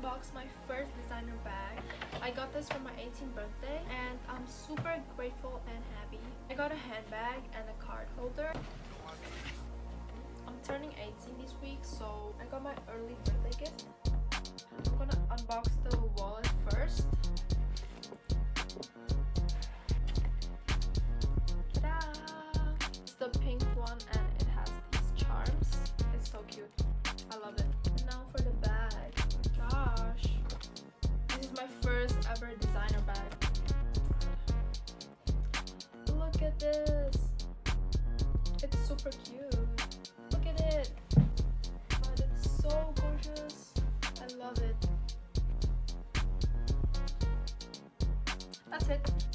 unbox my first designer bag. I got this for my 18th birthday and I'm super grateful and happy. I got a handbag and a card holder. I'm turning 18 this week, so I got my early birthday gift. I'm gonna unbox the wallet first. Ta-da! It's the pink one and it has these charms. It's so cute. I love it. Now for the bag. Oh my gosh. This is my first ever designer bag. Look at this. It's super cute. Look at it. Oh, it's so gorgeous. I love it. That's it.